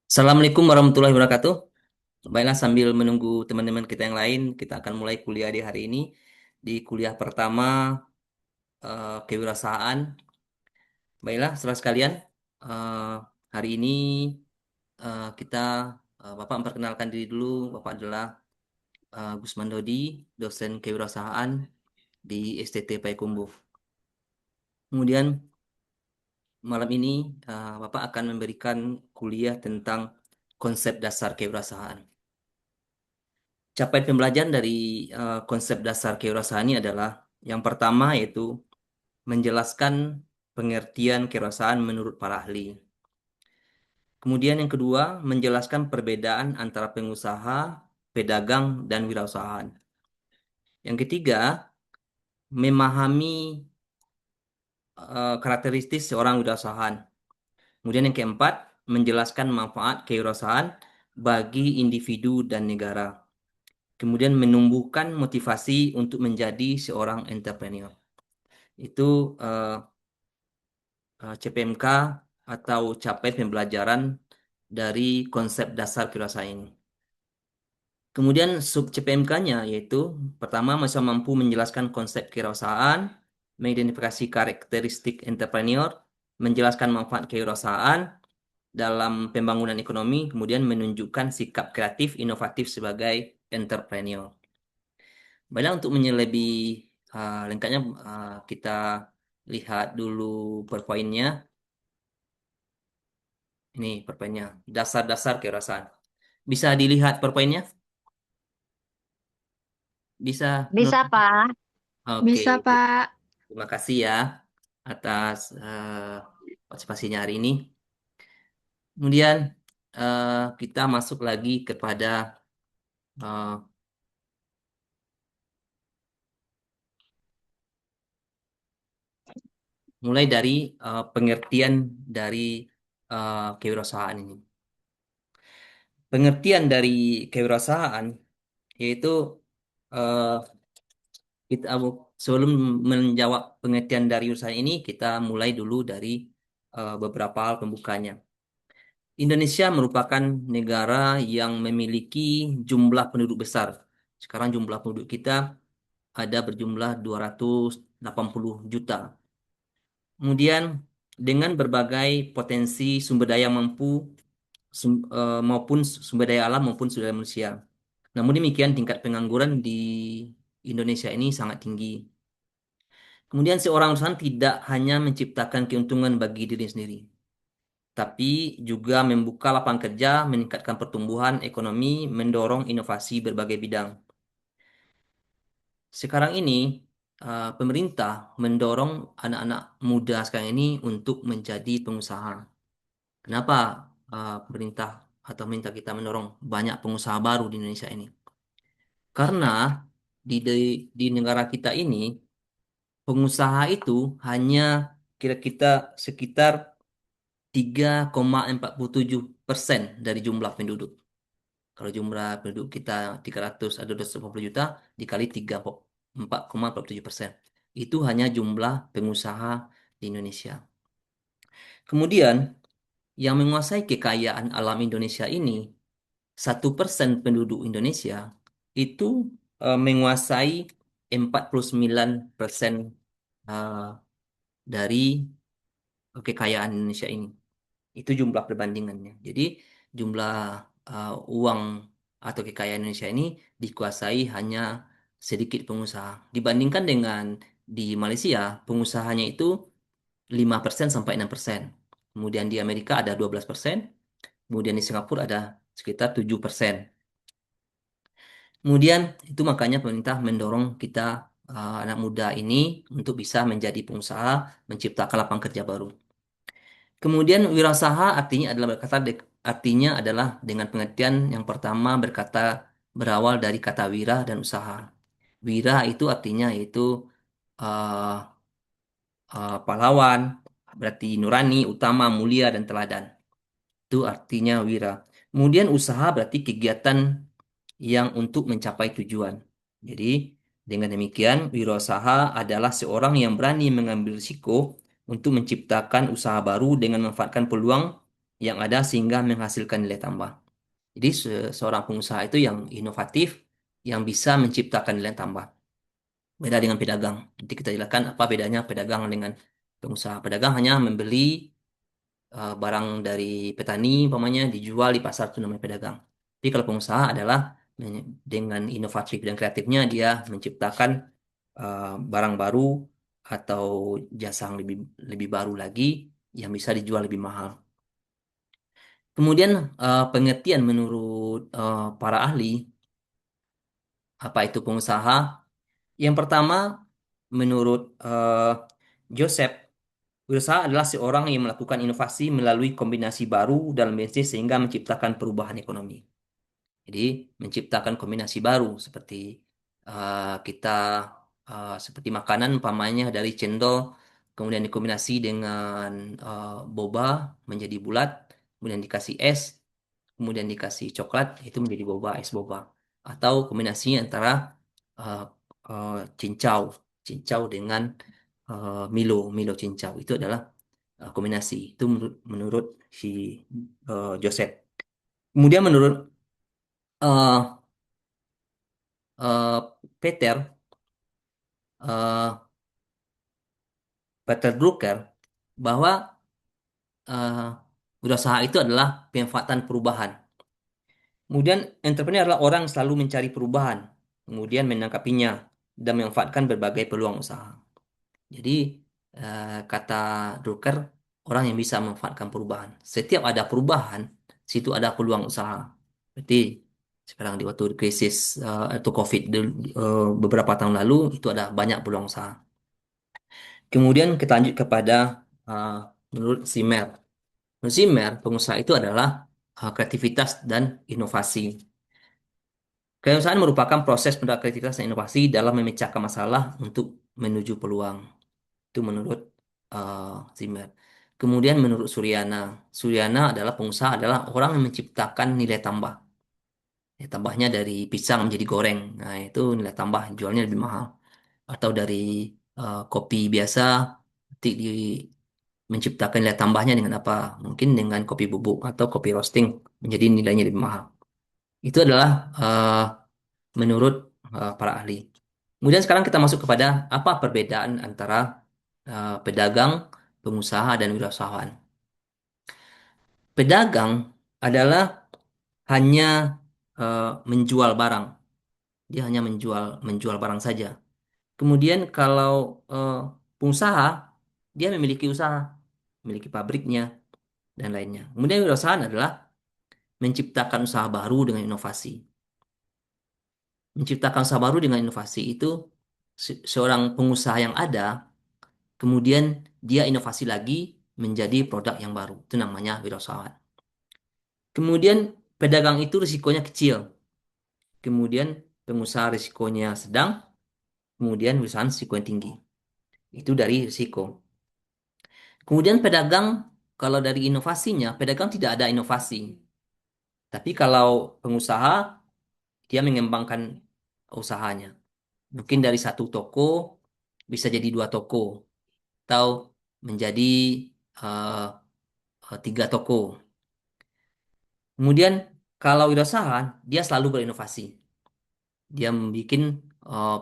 Assalamualaikum warahmatullahi wabarakatuh. Baiklah, sambil menunggu teman-teman kita yang lain, kita akan mulai kuliah di hari ini. Di kuliah pertama, kewirausahaan. Baiklah, saudara sekalian, eh, hari ini kita, Bapak memperkenalkan diri dulu. Bapak adalah Gusman Dodi, dosen kewirausahaan di STT Payakumbuh. Kemudian malam ini Bapak akan memberikan kuliah tentang konsep dasar kewirausahaan. Capaian pembelajaran dari konsep dasar kewirausahaan ini adalah yang pertama yaitu menjelaskan pengertian kewirausahaan menurut para ahli. Kemudian yang kedua, menjelaskan perbedaan antara pengusaha, pedagang, dan wirausahaan. Yang ketiga, memahami karakteristik seorang wirausahaan. Kemudian yang keempat, menjelaskan manfaat kewirausahaan bagi individu dan negara. Kemudian menumbuhkan motivasi untuk menjadi seorang entrepreneur. Itu CPMK atau capaian pembelajaran dari konsep dasar kewirausahaan ini. Kemudian sub CPMK-nya yaitu pertama masih mampu menjelaskan konsep kewirausahaan, mengidentifikasi karakteristik entrepreneur, menjelaskan manfaat kewirausahaan dalam pembangunan ekonomi, kemudian menunjukkan sikap kreatif inovatif sebagai entrepreneur. Baiklah, untuk menyelebih lengkapnya kita lihat dulu PowerPoint-nya. Ini perpannya. Dasar-dasar kewirausahaan. Bisa dilihat perpoinnya? Bisa. Bisa, Pak. Oke. Bisa, Pak. Terima kasih ya atas partisipasinya hari ini. Kemudian kita masuk lagi kepada eh, mulai dari pengertian dari kewirausahaan ini. Pengertian dari kewirausahaan yaitu eh, sebelum menjawab pengertian dari usaha ini, kita mulai dulu dari beberapa hal pembukanya. Indonesia merupakan negara yang memiliki jumlah penduduk besar. Sekarang jumlah penduduk kita ada berjumlah 280 juta. Kemudian dengan berbagai potensi sumber daya maupun sumber daya alam maupun sumber daya manusia. Namun demikian tingkat pengangguran di Indonesia ini sangat tinggi. Kemudian seorang usahawan tidak hanya menciptakan keuntungan bagi diri sendiri, tapi juga membuka lapangan kerja, meningkatkan pertumbuhan ekonomi, mendorong inovasi berbagai bidang. Sekarang ini, pemerintah mendorong anak-anak muda sekarang ini untuk menjadi pengusaha. Kenapa pemerintah atau minta kita mendorong banyak pengusaha baru di Indonesia ini? Karena di negara kita ini, pengusaha itu hanya kira-kira sekitar 3,47% dari jumlah penduduk. Kalau jumlah penduduk kita 300 ada 250 juta dikali 4,47%. Itu hanya jumlah pengusaha di Indonesia. Kemudian yang menguasai kekayaan alam Indonesia ini 1% penduduk Indonesia itu menguasai 49% eh, dari kekayaan Indonesia ini. Itu jumlah perbandingannya. Jadi jumlah uang atau kekayaan Indonesia ini dikuasai hanya sedikit pengusaha. Dibandingkan dengan di Malaysia, pengusahanya itu 5% sampai 6%. Kemudian di Amerika ada 12%, kemudian di Singapura ada sekitar 7%. Kemudian itu makanya pemerintah mendorong kita anak muda ini untuk bisa menjadi pengusaha, menciptakan lapangan kerja baru. Kemudian wirausaha artinya adalah dengan pengertian yang pertama berkata berawal dari kata wira dan usaha. Wira itu artinya yaitu eh, pahlawan, berarti nurani, utama, mulia dan teladan. Itu artinya wira. Kemudian usaha berarti kegiatan yang untuk mencapai tujuan. Jadi dengan demikian wirausaha adalah seorang yang berani mengambil risiko untuk menciptakan usaha baru dengan memanfaatkan peluang yang ada sehingga menghasilkan nilai tambah. Jadi seorang pengusaha itu yang inovatif, yang bisa menciptakan nilai tambah. Beda dengan pedagang. Nanti kita jelaskan apa bedanya pedagang dengan pengusaha. Pedagang hanya membeli barang dari petani, umpamanya dijual di pasar itu namanya pedagang. Tapi kalau pengusaha adalah dengan inovatif dan kreatifnya dia menciptakan barang baru atau jasa yang lebih lebih baru lagi yang bisa dijual lebih mahal. Kemudian pengertian menurut para ahli apa itu pengusaha? Yang pertama menurut Joseph, berusaha adalah seorang yang melakukan inovasi melalui kombinasi baru dalam bisnis sehingga menciptakan perubahan ekonomi. Jadi menciptakan kombinasi baru seperti kita seperti makanan umpamanya dari cendol kemudian dikombinasi dengan boba menjadi bulat, kemudian dikasih es, kemudian dikasih coklat itu menjadi boba, es boba. Atau kombinasi antara uh, cincau, cincau dengan Milo, Milo cincau itu adalah kombinasi. Itu menurut si Joseph. Kemudian menurut uh, Peter, uh, Peter Drucker, bahwa uh, berusaha itu adalah pemanfaatan perubahan. Kemudian entrepreneur adalah orang yang selalu mencari perubahan, kemudian menangkapinya dan memanfaatkan berbagai peluang usaha. Jadi kata Drucker, orang yang bisa memanfaatkan perubahan. Setiap ada perubahan, situ ada peluang usaha. Berarti sekarang di waktu krisis atau COVID beberapa tahun lalu itu ada banyak peluang usaha. Kemudian kita lanjut kepada uh, menurut Zimmer. Menurut Zimmer, pengusaha itu adalah kreativitas dan inovasi. Kewirausahaan merupakan proses kreativitas dan inovasi dalam memecahkan masalah untuk menuju peluang. Itu menurut Zimmer. Kemudian menurut Suryana, Suryana adalah pengusaha adalah orang yang menciptakan nilai tambah. Nilai tambahnya dari pisang menjadi goreng. Nah, itu nilai tambah jualnya lebih mahal. Atau dari kopi biasa nanti menciptakan nilai tambahnya dengan apa? Mungkin dengan kopi bubuk atau kopi roasting menjadi nilainya lebih mahal. Itu adalah menurut para ahli. Kemudian sekarang kita masuk kepada apa perbedaan antara pedagang, pengusaha, dan wirausahawan. Pedagang adalah hanya menjual barang. Dia hanya menjual menjual barang saja. Kemudian kalau eh, pengusaha, dia memiliki usaha, memiliki pabriknya dan lainnya. Kemudian wirausahaan adalah menciptakan usaha baru dengan inovasi. Menciptakan usaha baru dengan inovasi itu seorang pengusaha yang ada, kemudian dia inovasi lagi menjadi produk yang baru. Itu namanya wirausahaan. Kemudian pedagang itu risikonya kecil. Kemudian pengusaha risikonya sedang, kemudian perusahaan risikonya tinggi. Itu dari risiko. Kemudian pedagang, kalau dari inovasinya, pedagang tidak ada inovasi. Tapi kalau pengusaha, dia mengembangkan usahanya. Mungkin dari satu toko bisa jadi dua toko, atau menjadi eh, tiga toko. Kemudian kalau wirausaha, dia selalu berinovasi. Dia membuat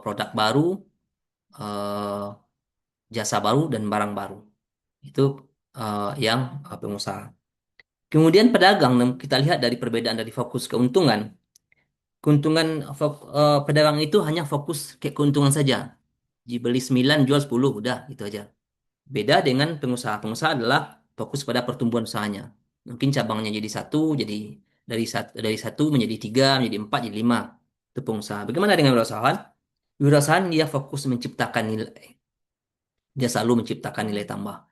produk baru, eh, jasa baru, dan barang baru. Itu yang pengusaha. Kemudian pedagang, kita lihat dari perbedaan dari fokus keuntungan. Keuntungan pedagang itu hanya fokus ke keuntungan saja. Dibeli 9, jual 10, udah itu aja. Beda dengan pengusaha. Pengusaha adalah fokus pada pertumbuhan usahanya. Mungkin cabangnya jadi satu, jadi dari satu menjadi tiga, menjadi empat, jadi lima. Itu pengusaha. Bagaimana dengan wirausahaan? Wirausahaan dia fokus menciptakan nilai. Dia selalu menciptakan nilai tambah.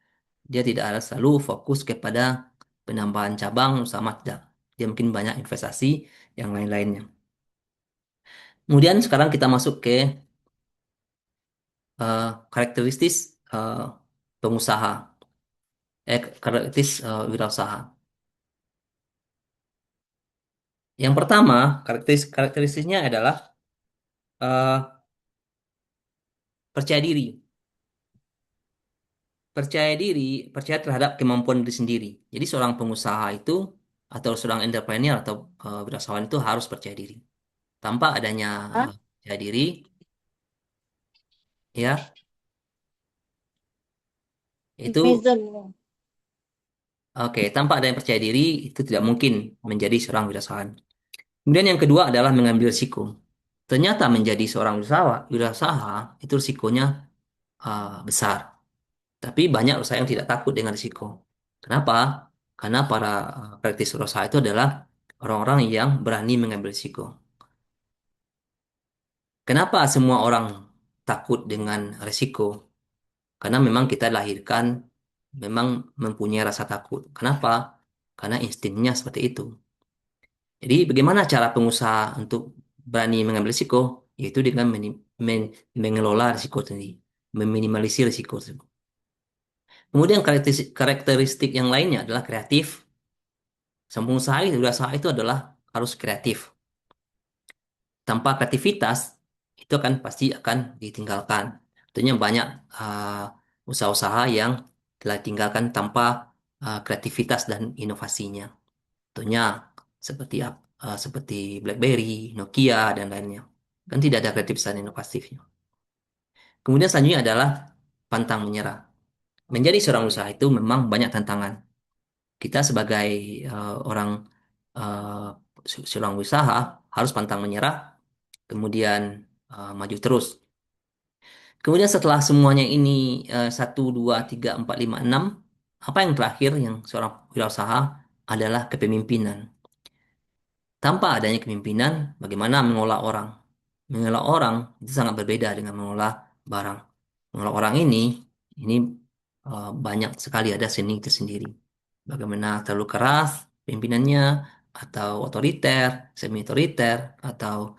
Dia tidak harus selalu fokus kepada penambahan cabang sama tidak. Dia mungkin banyak investasi yang lain-lainnya. Kemudian sekarang kita masuk ke karakteristik pengusaha, karakteristik wirausaha. Yang pertama, karakteristiknya adalah eh, percaya diri. percaya diri, percaya terhadap kemampuan diri sendiri. Jadi seorang pengusaha itu atau seorang entrepreneur atau wirausahawan itu harus percaya diri. Tanpa adanya Hah? percaya diri, ya itu Netizen. oke, tanpa adanya percaya diri itu tidak mungkin menjadi seorang wirausahawan. Kemudian yang kedua adalah mengambil risiko. Ternyata menjadi seorang wirausaha itu risikonya besar. Tapi banyak usaha yang tidak takut dengan risiko. Kenapa? Karena para praktis usaha itu adalah orang-orang yang berani mengambil risiko. Kenapa semua orang takut dengan risiko? Karena memang kita lahirkan memang mempunyai rasa takut. Kenapa? Karena instingnya seperti itu. Jadi bagaimana cara pengusaha untuk berani mengambil risiko? Yaitu dengan mengelola risiko tadi, meminimalisir risiko tersebut. Kemudian karakteristik yang lainnya adalah kreatif. Sang pengusaha itu, usaha itu adalah harus kreatif. Tanpa kreativitas, itu akan pasti akan ditinggalkan. Tentunya banyak usaha-usaha yang telah ditinggalkan tanpa kreativitas dan inovasinya. Tentunya seperti BlackBerry, Nokia, dan lainnya. Kan tidak ada kreativitas dan inovatifnya. Kemudian selanjutnya adalah pantang menyerah. Menjadi seorang usaha itu memang banyak tantangan. Kita sebagai orang eh, seorang usaha harus pantang menyerah, kemudian maju terus. Kemudian setelah semuanya ini 1, 2, 3, 4, 5, 6, apa yang terakhir yang seorang wirausaha adalah kepemimpinan. Tanpa adanya kepemimpinan, bagaimana mengolah orang? Mengolah orang itu sangat berbeda dengan mengolah barang. Mengolah orang ini banyak sekali ada seni tersendiri. Bagaimana terlalu keras pimpinannya, atau otoriter, semi otoriter, atau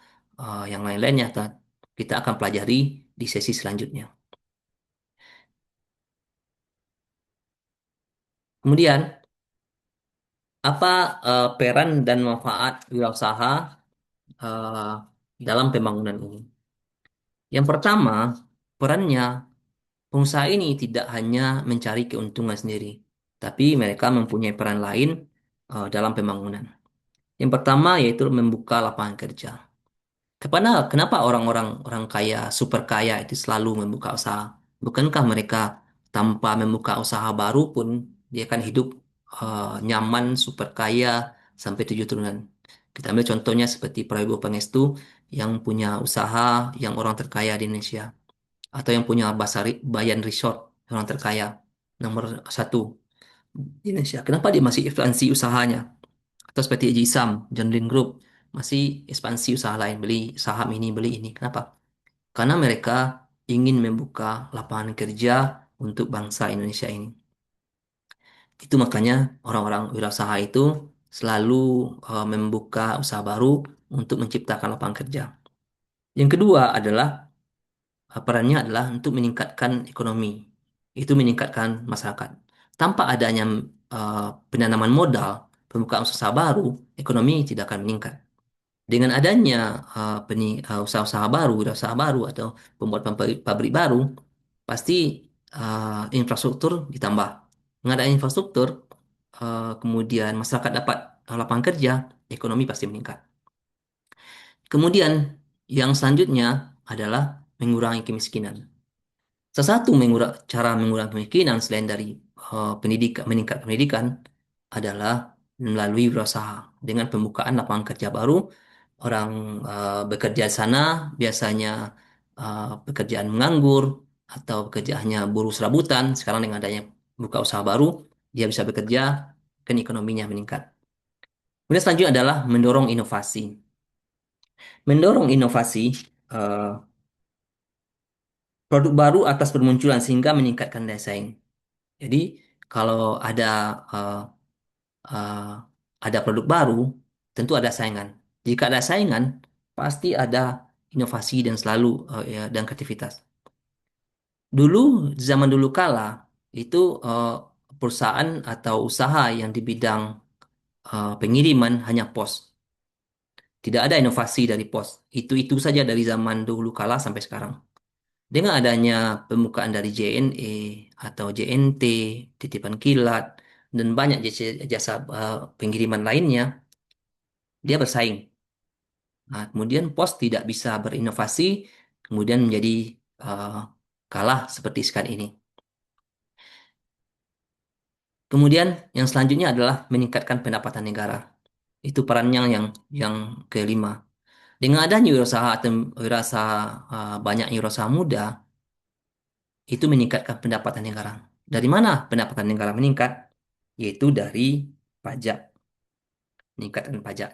yang lain-lainnya. Kita akan pelajari di sesi selanjutnya. Kemudian, apa peran dan manfaat wirausaha eh, dalam pembangunan ini? Yang pertama, perannya pengusaha ini tidak hanya mencari keuntungan sendiri, tapi mereka mempunyai peran lain dalam pembangunan. Yang pertama yaitu membuka lapangan kerja. Kenapa orang-orang orang kaya, super kaya itu selalu membuka usaha? Bukankah mereka tanpa membuka usaha baru pun dia akan hidup nyaman, super kaya sampai 7 turunan? Kita ambil contohnya seperti Prabowo Pangestu yang punya usaha yang orang terkaya di Indonesia, atau yang punya Bayan Resort, orang terkaya nomor 1 di Indonesia. Kenapa dia masih ekspansi usahanya? Atau seperti Haji Isam, John Lynn Group, masih ekspansi usaha lain, beli saham ini, beli ini. Kenapa? Karena mereka ingin membuka lapangan kerja untuk bangsa Indonesia ini. Itu makanya orang-orang wirausaha itu selalu membuka usaha baru untuk menciptakan lapangan kerja. Yang kedua adalah perannya adalah untuk meningkatkan ekonomi. Itu meningkatkan masyarakat. Tanpa adanya penanaman modal, pembukaan usaha baru, ekonomi tidak akan meningkat. Dengan adanya usaha-usaha baru, usaha baru atau pembuatan pabrik baru, pasti infrastruktur ditambah. Dengan adanya infrastruktur, kemudian masyarakat dapat lapangan kerja, ekonomi pasti meningkat. Kemudian yang selanjutnya adalah mengurangi kemiskinan. Salah satu cara mengurangi kemiskinan selain dari meningkat pendidikan adalah melalui berusaha. Dengan pembukaan lapangan kerja baru, orang bekerja di sana biasanya pekerjaan menganggur atau pekerjaannya buruh serabutan. Sekarang dengan adanya buka usaha baru, dia bisa bekerja, kan ekonominya meningkat. Kemudian selanjutnya adalah mendorong inovasi. Mendorong inovasi, eh, produk baru atas bermunculan sehingga meningkatkan daya saing. Jadi kalau eh, eh, ada produk baru, tentu ada saingan. Jika ada saingan, pasti ada inovasi dan selalu ya, dan kreativitas. Dulu, zaman dulu kala, itu perusahaan atau usaha yang di bidang pengiriman hanya pos. Tidak ada inovasi dari pos. Itu saja dari zaman dulu kala sampai sekarang. Dengan adanya pembukaan dari JNE atau JNT, titipan kilat, dan banyak jasa, jasa pengiriman lainnya, dia bersaing. Nah, kemudian pos tidak bisa berinovasi, kemudian menjadi eh, kalah seperti sekarang ini. Kemudian yang selanjutnya adalah meningkatkan pendapatan negara. Itu perannya yang kelima. Dengan adanya wirausaha atau wirausaha banyak wirausaha muda, itu meningkatkan pendapatan negara. Dari mana pendapatan negara meningkat? Yaitu dari pajak, meningkatkan pajak.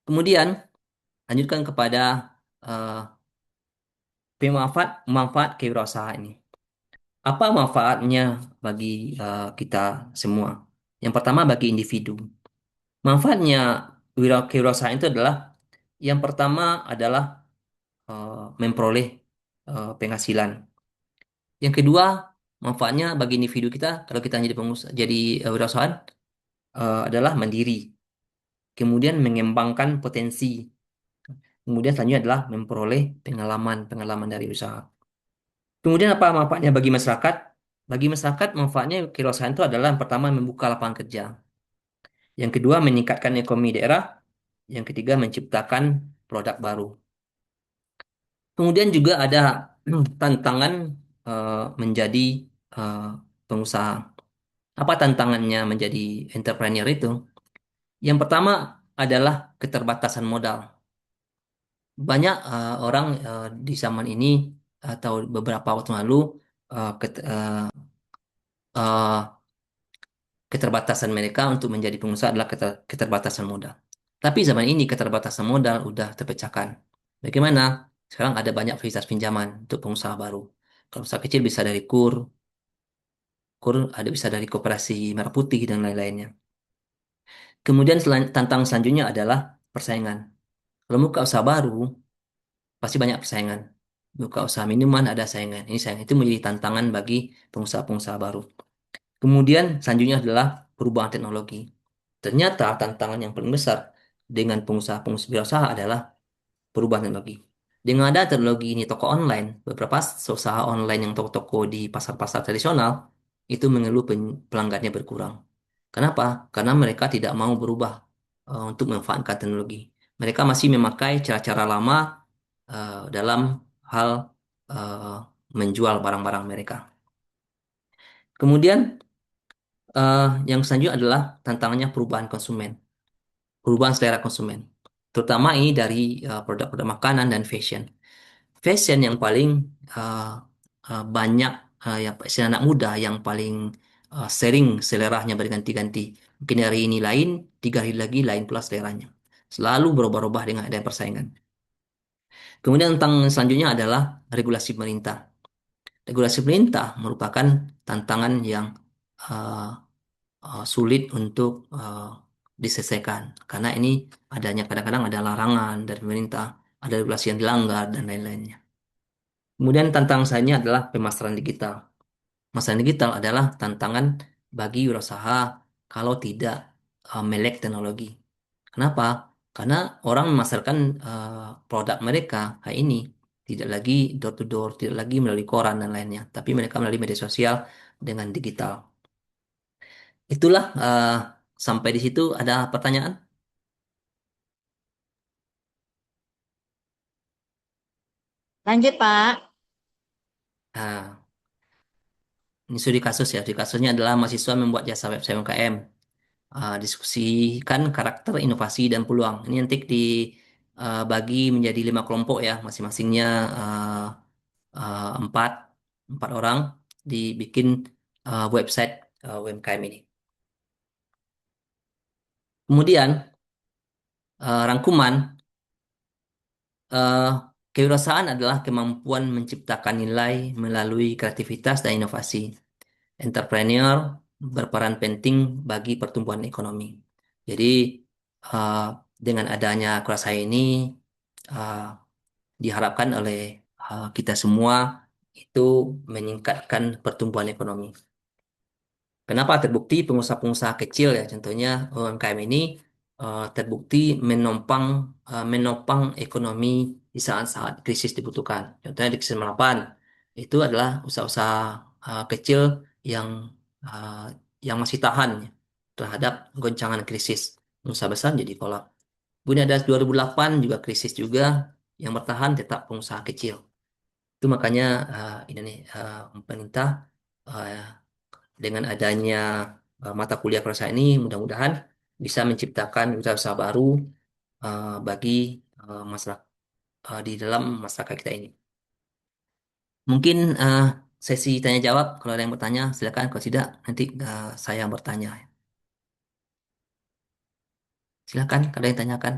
Kemudian lanjutkan kepada eh, manfaat kewirausahaan ini. Apa manfaatnya bagi kita semua? Yang pertama bagi individu. Manfaatnya kewirausahaan itu adalah yang pertama adalah memperoleh penghasilan. Yang kedua, manfaatnya bagi individu kita kalau kita jadi pengusaha, jadi wirausahaan adalah mandiri. Kemudian mengembangkan potensi. Kemudian selanjutnya adalah memperoleh pengalaman dari usaha. Kemudian apa manfaatnya bagi masyarakat? Bagi masyarakat, manfaatnya kewirausahaan itu adalah yang pertama membuka lapangan kerja. Yang kedua, meningkatkan ekonomi daerah. Yang ketiga, menciptakan produk baru. Kemudian juga ada tantangan menjadi eh, pengusaha. Apa tantangannya menjadi entrepreneur itu? Yang pertama adalah keterbatasan modal. Banyak orang di zaman ini atau beberapa waktu lalu eh, ket- eh, eh, keterbatasan mereka untuk menjadi pengusaha adalah keterbatasan modal. Tapi zaman ini keterbatasan modal udah terpecahkan. Bagaimana? Sekarang ada banyak fasilitas pinjaman untuk pengusaha baru. Kalau usaha kecil bisa dari KUR ada bisa dari Koperasi Merah Putih dan lain-lainnya. Kemudian tantangan selanjutnya adalah persaingan. Kalau buka usaha baru, pasti banyak persaingan. Buka usaha minuman ada saingan. Ini saingan itu menjadi tantangan bagi pengusaha-pengusaha baru. Kemudian selanjutnya adalah perubahan teknologi. Ternyata tantangan yang paling besar dengan pengusaha-pengusaha wirausaha adalah perubahan teknologi. Dengan ada teknologi ini toko online, beberapa usaha online yang toko-toko di pasar-pasar tradisional itu mengeluh pelanggannya berkurang. Kenapa? Karena mereka tidak mau berubah untuk memanfaatkan teknologi. Mereka masih memakai cara-cara lama dalam hal eh, menjual barang-barang mereka. Kemudian yang selanjutnya adalah tantangannya perubahan konsumen, perubahan selera konsumen. Terutama ini dari produk-produk makanan dan fashion. Fashion yang paling uh, banyak ya fashion anak muda yang paling sering seleranya berganti-ganti. Mungkin hari ini lain, 3 hari lagi lain pula seleranya. Selalu berubah-ubah dengan ada persaingan. Kemudian tentang selanjutnya adalah regulasi pemerintah. Regulasi pemerintah merupakan tantangan yang uh, sulit untuk diselesaikan karena ini adanya kadang-kadang ada larangan dari pemerintah, ada regulasi yang dilanggar dan lain-lainnya. Kemudian tantangan selanjutnya adalah pemasaran digital. Pemasaran digital adalah tantangan bagi wirausaha kalau tidak melek teknologi. Kenapa? Karena orang memasarkan produk mereka hari ini tidak lagi door to door, tidak lagi melalui koran dan lainnya, tapi mereka melalui media sosial dengan digital. Itulah sampai di situ ada pertanyaan? Lanjut, Pak. Nah, ini studi kasus ya. Studi kasusnya adalah mahasiswa membuat jasa website UMKM. Diskusikan karakter, inovasi, dan peluang. Ini nanti dibagi menjadi 5 kelompok ya, masing-masingnya empat, empat orang dibikin website UMKM ini. Kemudian rangkuman, eh, kewirausahaan adalah kemampuan menciptakan nilai melalui kreativitas dan inovasi. Entrepreneur berperan penting bagi pertumbuhan ekonomi. Jadi uh, dengan adanya kelas ini uh, diharapkan oleh kita semua itu meningkatkan pertumbuhan ekonomi. Kenapa terbukti pengusaha-pengusaha kecil ya contohnya UMKM ini terbukti menopang ekonomi di saat-saat krisis dibutuhkan. Contohnya di krisis 98 itu adalah usaha-usaha kecil yang uh, yang masih tahan ya, terhadap goncangan krisis. Usaha besar jadi kolap. Kemudian ada 2008 juga krisis juga yang bertahan tetap pengusaha kecil. Itu makanya ini nih pemerintah uh, dengan adanya mata kuliah kerosa ini mudah-mudahan bisa menciptakan usaha-usaha baru bagi masyarakat di dalam masyarakat kita ini. Mungkin sesi tanya jawab kalau ada yang bertanya silakan, kalau tidak nanti saya yang bertanya. Silakan kalau ada yang tanyakan.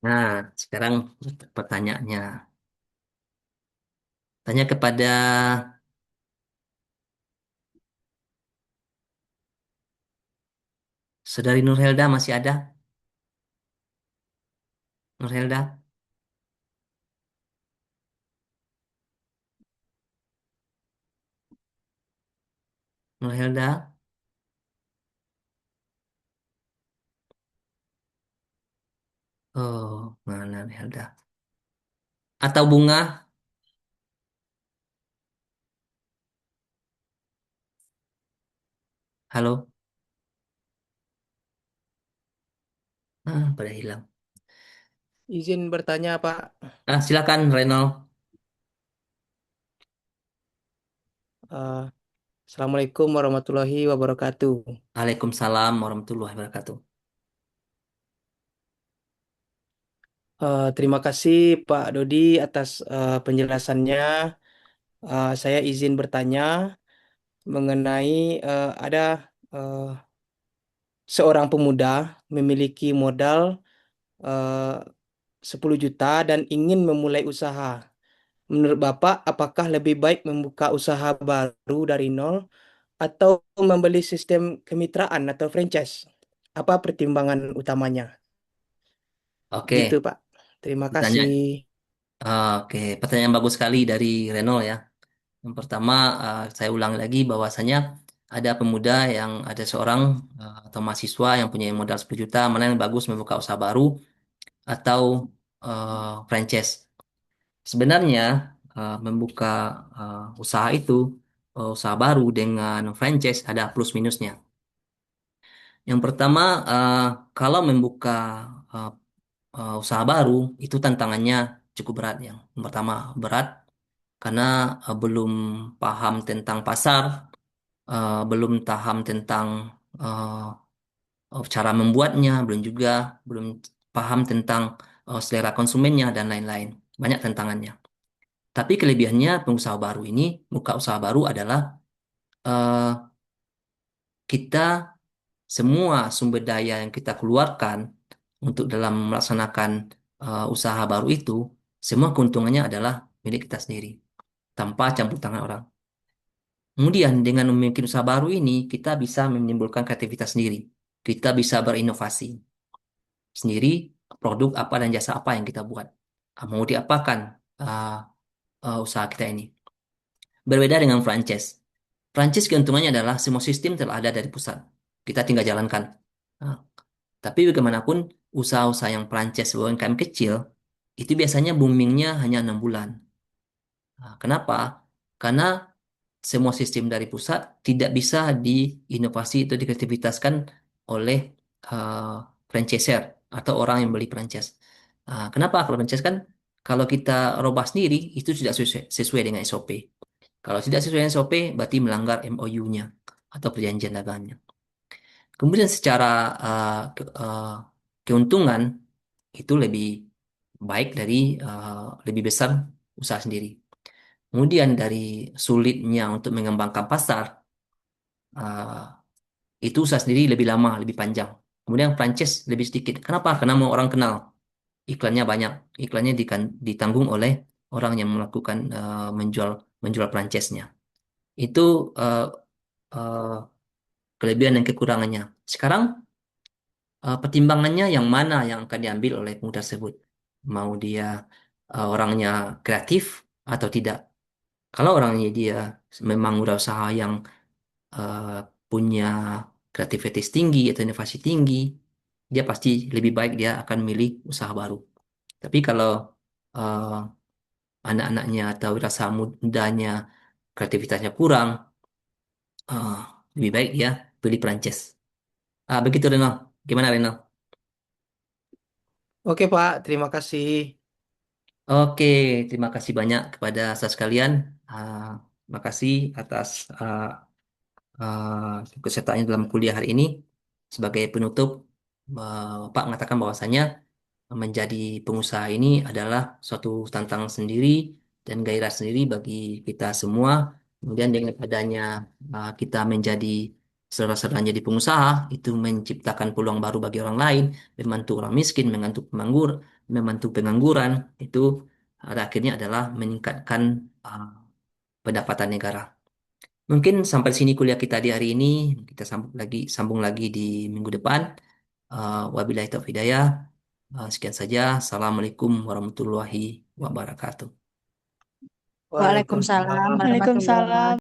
Nah, sekarang pertanyaannya. Tanya kepada Saudari Nur Helda, masih ada? Nur Helda? Nur Helda? Oh, mana Nur Helda? Atau Bunga? Halo? Pada hilang. Izin bertanya, Pak. Silakan Renal. Eh, Assalamualaikum warahmatullahi wabarakatuh. Waalaikumsalam warahmatullahi wabarakatuh. Terima kasih Pak Dodi atas penjelasannya. Saya izin bertanya mengenai ada eh, seorang pemuda memiliki modal eh, 10 juta dan ingin memulai usaha. Menurut Bapak, apakah lebih baik membuka usaha baru dari nol atau membeli sistem kemitraan atau franchise? Apa pertimbangan utamanya? Gitu, Oke, Pak. Terima kasih. pertanyaan. Oke, pertanyaan bagus sekali dari Renal ya. Yang pertama, saya ulang lagi bahwasanya ada pemuda yang ada seorang atau mahasiswa yang punya modal 10 juta, mana yang bagus membuka usaha baru atau franchise. Sebenarnya membuka usaha itu, usaha baru dengan franchise ada plus minusnya. Yang pertama, kalau membuka uh, usaha baru itu tantangannya cukup berat. Yang pertama berat karena belum paham tentang pasar, belum paham tentang cara membuatnya, belum paham tentang selera konsumennya dan lain-lain. Banyak tantangannya. Tapi kelebihannya pengusaha baru ini, buka usaha baru adalah eh, kita semua sumber daya yang kita keluarkan untuk dalam melaksanakan usaha baru itu, semua keuntungannya adalah milik kita sendiri, tanpa campur tangan orang. Kemudian dengan memiliki usaha baru ini, kita bisa menimbulkan kreativitas sendiri. Kita bisa berinovasi sendiri, produk apa dan jasa apa yang kita buat. Mau diapakan uh, usaha kita ini. Berbeda dengan franchise. Franchise keuntungannya adalah semua sistem telah ada dari pusat. Kita tinggal jalankan. Nah, tapi bagaimanapun usaha-usaha yang franchise UMKM kecil itu biasanya boomingnya hanya 6 bulan. Nah, kenapa? Karena semua sistem dari pusat tidak bisa diinovasi atau dikreativitaskan oleh uh, franchiser atau orang yang beli franchise. Kenapa? Kalau franchise kan kalau kita robah sendiri itu tidak sesuai dengan SOP. Kalau tidak sesuai dengan SOP berarti melanggar MOU-nya atau perjanjian dagangnya. Kemudian secara keuntungan itu lebih baik lebih besar usaha sendiri. Kemudian dari sulitnya untuk mengembangkan pasar, uh, itu usaha sendiri lebih lama, lebih panjang. Kemudian franchise lebih sedikit. Kenapa? Karena mau orang kenal. Iklannya banyak. Iklannya ditanggung oleh orang yang melakukan menjual menjual franchise-nya. Itu uh, uh, kelebihan dan kekurangannya. Sekarang pertimbangannya yang mana yang akan diambil oleh pemuda tersebut? Mau dia orangnya kreatif atau tidak? Kalau orangnya dia memang udah usaha yang eh, punya kreativitas tinggi atau inovasi tinggi, dia pasti lebih baik dia akan milih usaha baru. Tapi kalau eh, anak-anaknya atau rasa mudanya kreativitasnya kurang, eh, lebih baik dia pilih Prancis. Begitu Renal. Gimana Renal? Oke Pak, terima kasih. Oke, terima kasih banyak kepada saya sekalian. Ah, Makasih atas kesertaannya dalam kuliah hari ini. Sebagai penutup, Pak mengatakan bahwasanya menjadi pengusaha ini adalah suatu tantangan sendiri dan gairah sendiri bagi kita semua. Kemudian dengan adanya kita menjadi saudara-saudara jadi pengusaha, itu menciptakan peluang baru bagi orang lain, membantu orang miskin, membantu pengangguran, itu pada akhirnya adalah meningkatkan uh, pendapatan negara. Mungkin sampai sini kuliah kita di hari ini. Kita sambung lagi di minggu depan. Wabillahi taufiq hidayah. Sekian saja. Assalamualaikum warahmatullahi wabarakatuh. Waalaikumsalam Waalaikumsalam. warahmatullahi Waalaikumsalam. wabarakatuh.